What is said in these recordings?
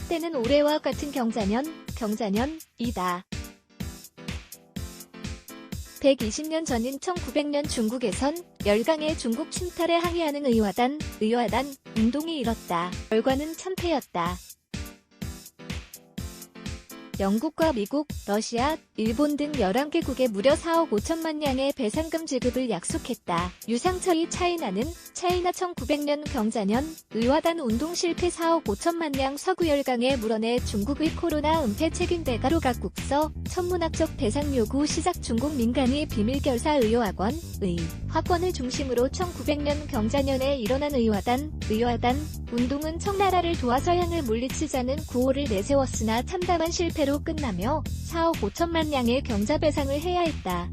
시작되는 올해와 같은 경자년이다. 120년 전인 1900년 중국에선 열강의 중국 침탈에 항의하는 의화단 운동이 일었다. 결과는 참패였다. 영국과 미국, 러시아, 일본 등 11개국에 무려 4억 5천만 량의 배상금 지급을 약속했다. 유상처의 차이나 1900년 경자년 의화단 운동 실패 4억 5천만 량 서구 열강에 물어내 중국의 코로나 은폐 책임 대가로 각국서 천문학적 배상 요구 시작 중국 민간의 비밀결사 의료학원의 학원을 중심으로 1900년 경자년에 일어난 의화단 운동은 청나라를 도와 서양을 물리치자는 구호를 내세웠으나 참담한 실패로 끝나며 4억 5천만 량의 경자배상을 해야 했다.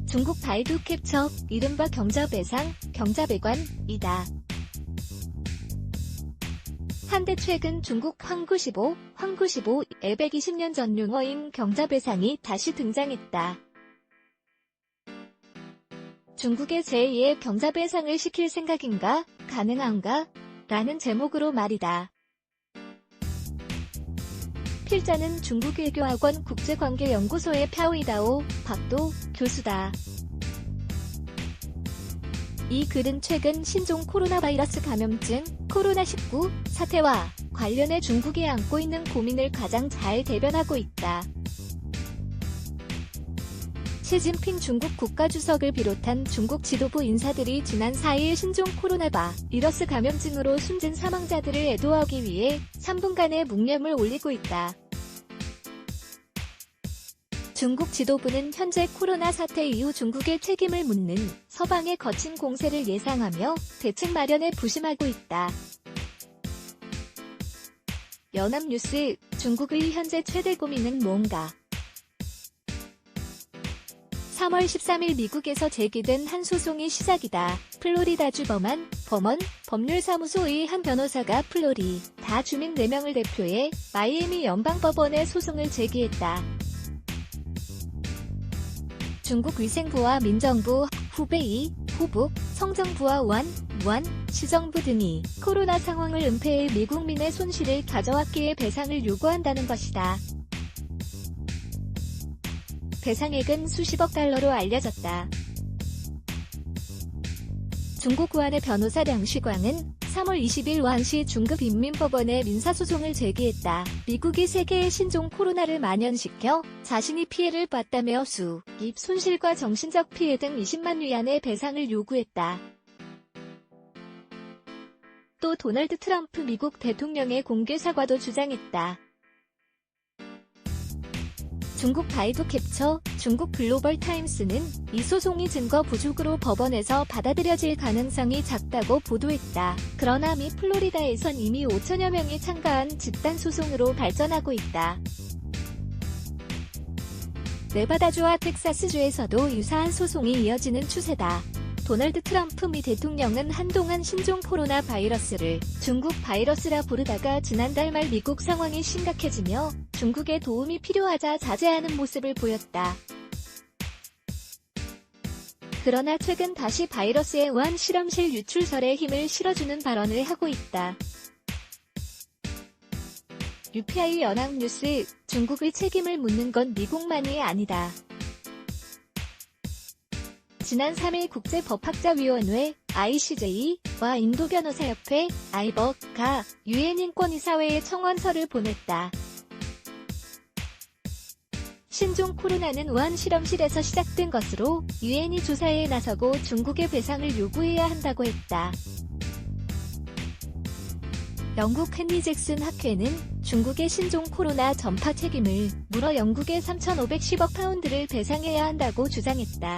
중국 바이두 캡처, 이른바 경자배관이다. 한데 최근 중국 황구시보의 120년 전 용어인 경자배상이 다시 등장했다. 중국에 제2의 경자배상을 시킬 생각인가? 가능한가? 라는 제목으로 말이다. 필자는 중국외교학원 국제관계연구소의 펴위다오 박도 교수다. 이 글은 최근 신종 코로나 바이러스 감염증 코로나19 사태와 관련해 중국이 안고 있는 고민을 가장 잘 대변하고 있다. 시진핑 중국 국가주석을 비롯한 중국 지도부 인사들이 지난 4일 신종 코로나 바이러스 감염증으로 숨진 사망자들을 애도하기 위해 3분간의 묵념을 올리고 있다. 중국 지도부는 현재 코로나 사태 이후 중국의 책임을 묻는 서방의 거친 공세를 예상하며 대책 마련에 부심하고 있다. 연합뉴스, 중국의 현재 최대 고민은 뭔가? 3월 13일 미국에서 제기된 한 소송이 시작이다. 플로리다주 범원 법률사무소의 한 변호사가 플로리다 주민 4명을 대표해 마이애미 연방법원에 소송을 제기했다. 중국 위생부와 민정부, 후베이, 후북, 성정부와 우한, 시정부 등이 코로나 상황을 은폐해 미국민의 손실을 가져왔기에 배상을 요구한다는 것이다. 배상액은 수십억 달러로 알려졌다. 중국 우한의 변호사 량시광은 3월 20일 우한시 중급인민법원에 민사소송을 제기했다. 미국이 세계에 신종 코로나를 만연시켜 자신이 피해를 봤다며 수입 손실과 정신적 피해 등 20만 위안의 배상을 요구했다. 또 도널드 트럼프 미국 대통령의 공개 사과도 주장했다. 중국 바이두 캡처, 중국 글로벌 타임스는 이 소송이 증거 부족으로 법원에서 받아들여질 가능성이 작다고 보도했다. 그러나 미 플로리다에선 이미 5천여 명이 참가한 집단 소송으로 발전하고 있다. 네바다주와 텍사스주에서도 유사한 소송이 이어지는 추세다. 도널드 트럼프 미 대통령은 한동안 신종 코로나 바이러스를 중국 바이러스라 부르다가 지난달 말 미국 상황이 심각해지며 중국에 도움이 필요하자 자제하는 모습을 보였다. 그러나 최근 다시 바이러스의 우한 실험실 유출설에 힘을 실어주는 발언을 하고 있다. UPI 연합뉴스, 중국의 책임을 묻는 건 미국만이 아니다. 지난 3일 국제법학자위원회 ICJ와 인도변호사협회 IBOC가 유엔 인권이사회에 청원서를 보냈다. 신종 코로나는 우한 실험실에서 시작된 것으로 유엔이 조사에 나서고 중국의 배상을 요구해야 한다고 했다. 영국 헨리 잭슨 학회는 중국의 신종 코로나 전파 책임을 물어 영국에 3,510억 파운드를 배상해야 한다고 주장했다.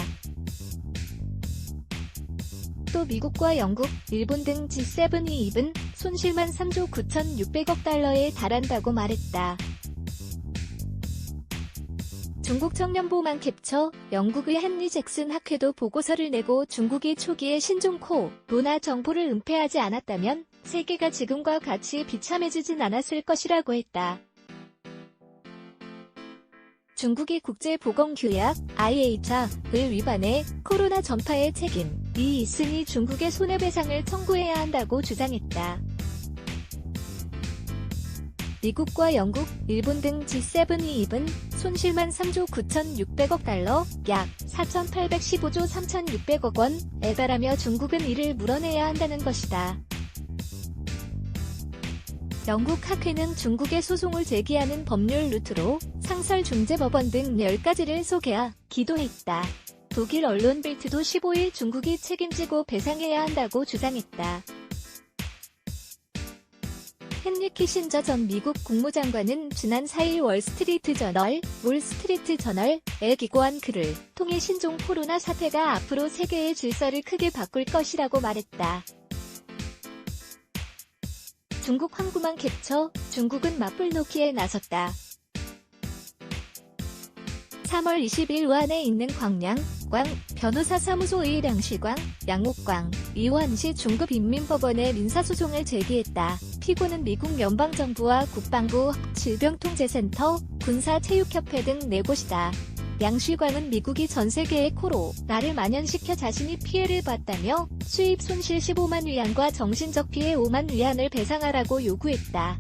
또 미국과 영국, 일본 등 G7이 입은 손실만 3조 9,600억 달러에 달한다고 말했다. 중국 청년보만 캡처, 영국의 헨리 잭슨 학회도 보고서를 내고 중국이 초기에 신종 코로나 정보를 은폐하지 않았다면 세계가 지금과 같이 비참해지진 않았을 것이라고 했다. 중국이 국제보건규약 IHR을 위반해 코로나 전파의 책임이 있으니 중국의 손해배상을 청구해야 한다고 주장했다. 미국과 영국, 일본 등 G7이 입은 손실만 3조 9,600억 달러, 약 4,815조 3,600억 원에 달하며 중국은 이를 물어내야 한다는 것이다. 영국 학회는 중국의 소송을 제기하는 법률 루트로 상설중재법원 등 10가지를 소개하기도 했다. 독일 언론 빌트도 15일 중국이 책임지고 배상해야 한다고 주장했다. 헨리 키신저 전 미국 국무장관은 지난 4일 월스트리트 저널에 기고한 글을 통해 신종 코로나 사태가 앞으로 세계의 질서를 크게 바꿀 것이라고 말했다. 중국 황구만 캡처, 중국은 맞불 놓기에 나섰다. 3월 20일 우한에 있는 광양 변호사 사무소의 량시광, 양옥광 의원시 중국인민법원에 민사소송을 제기했다. 피고는 미국 연방정부와 국방부, 질병통제센터, 군사체육협회 등 4곳이다. 량시광은 미국이 전 세계의 코로나를 만연시켜 자신이 피해를 봤다며 수입 손실 15만 위안과 정신적 피해 5만 위안을 배상하라고 요구했다.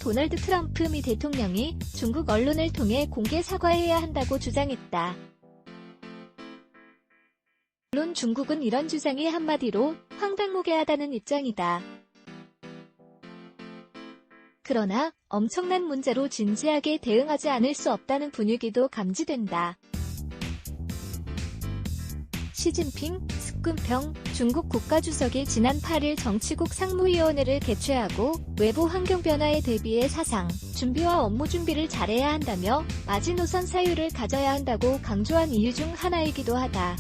도널드 트럼프 미 대통령이 중국 언론을 통해 공개 사과해야 한다고 주장했다. 물론 중국은 이런 주장이 한마디로 황당무계하다는 입장이다. 그러나 엄청난 문제로 진지하게 대응하지 않을 수 없다는 분위기도 감지된다. 시진핑, 스쿰평 중국 국가주석이 지난 8일 정치국 상무위원회를 개최하고 외부 환경 변화에 대비해 사상, 준비와 업무 준비를 잘해야 한다며 마지노선 사유를 가져야 한다고 강조한 이유 중 하나이기도 하다.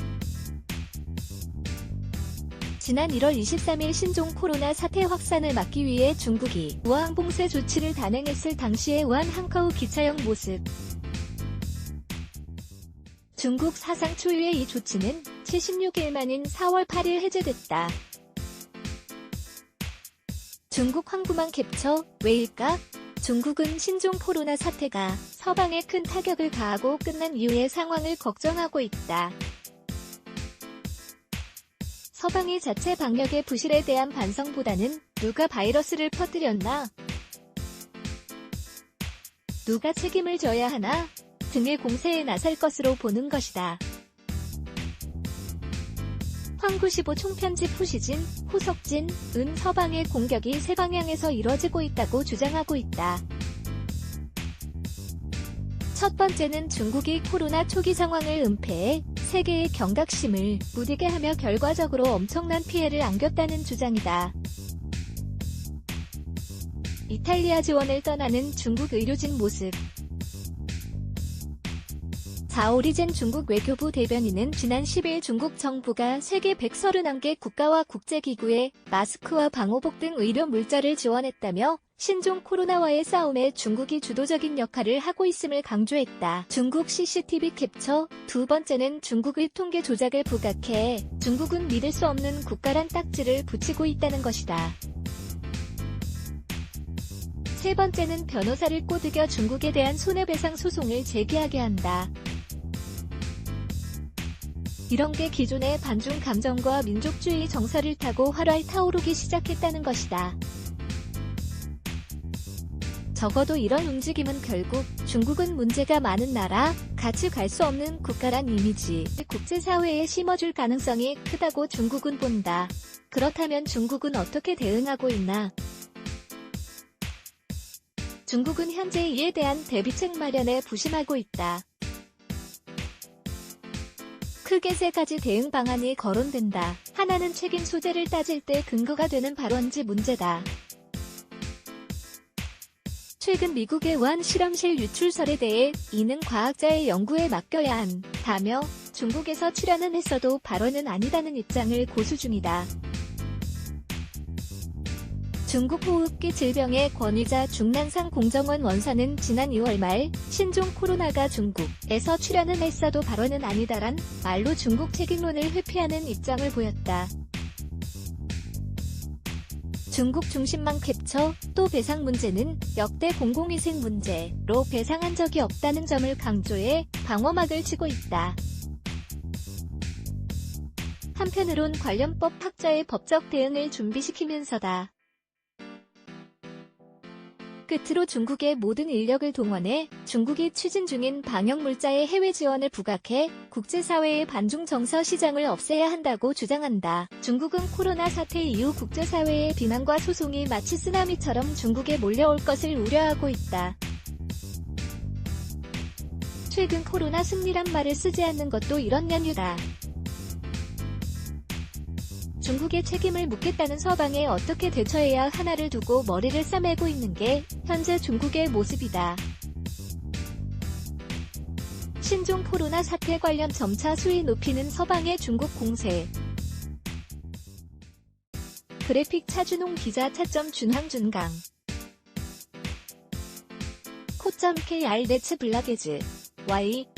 지난 1월 23일 신종 코로나 사태 확산을 막기 위해 중국이 우한 봉쇄 조치를 단행했을 당시의 우한 항커우 기차역 모습. 중국 사상 초유의 이 조치는 76일 만인 4월 8일 해제됐다. 중국 황구만 캡처, 왜일까? 중국은 신종 코로나 사태가 서방에 큰 타격을 가하고 끝난 이후의 상황을 걱정하고 있다. 서방의 자체 방역의 부실에 대한 반성보다는 누가 바이러스를 퍼뜨렸나? 누가 책임을 져야 하나? 등의 공세에 나설 것으로 보는 것이다. 황95 총편집 후시진, 후석진, 은 서방의 공격이 세 방향에서 이뤄지고 있다고 주장하고 있다. 첫 번째는 중국이 코로나 초기 상황을 은폐해 세계의 경각심을 무디게 하며 결과적으로 엄청난 피해를 안겼다는 주장이다. 이탈리아 지원을 떠나는 중국 의료진 모습. 자오리젠 중국 외교부 대변인은 지난 10일 중국 정부가 세계 131개 국가와 국제기구에 마스크와 방호복 등 의료 물자를 지원했다며 신종 코로나와의 싸움에 중국이 주도적인 역할을 하고 있음을 강조했다. 중국 CCTV 캡처. 두 번째는 중국의 통계 조작을 부각해 중국은 믿을 수 없는 국가란 딱지를 붙이고 있다는 것이다. 세 번째는 변호사를 꼬드겨 중국에 대한 손해배상 소송을 제기하게 한다. 이런 게 기존의 반중 감정과 민족주의 정서를 타고 활활 타오르기 시작했다는 것이다. 적어도 이런 움직임은 결국 중국은 문제가 많은 나라, 같이 갈 수 없는 국가란 이미지, 국제사회에 심어줄 가능성이 크다고 중국은 본다. 그렇다면 중국은 어떻게 대응하고 있나? 중국은 현재 이에 대한 대비책 마련에 부심하고 있다. 크게 세 가지 대응 방안이 거론된다. 하나는 책임 소재를 따질 때 근거가 되는 발원지 문제다. 최근 미국의 우한 실험실 유출설에 대해 이는 과학자의 연구에 맡겨야 한다며 중국에서 출연은 했어도 발언은 아니다는 입장을 고수 중이다. 중국 호흡기 질병의 권위자 중난상 공정원 원사는 지난 2월 말 신종 코로나가 중국에서 출현은 했어도 발언은 아니다란 말로 중국 책임론을 회피하는 입장을 보였다. 중국 중심망 캡처. 또 배상 문제는 역대 공공위생 문제로 배상한 적이 없다는 점을 강조해 방어막을 치고 있다. 한편으론 관련법 학자의 법적 대응을 준비시키면서다. 끝으로 중국의 모든 인력을 동원해 중국이 추진 중인 방역물자의 해외 지원을 부각해 국제사회의 반중 정서 시장을 없애야 한다고 주장한다. 중국은 코로나 사태 이후 국제사회의 비난과 소송이 마치 쓰나미처럼 중국에 몰려올 것을 우려하고 있다. 최근 코로나 승리란 말을 쓰지 않는 것도 이런 연유다. 중국에 책임을 묻겠다는 서방에 어떻게 대처해야 하나를 두고 머리를 싸매고 있는 게 현재 중국의 모습이다. 신종 코로나 사태 관련 점차 수위 높이는 서방의 중국 공세. 그래픽 차준홍 기자 차점 준황준강 코.kr 네츠 블라게즈 Y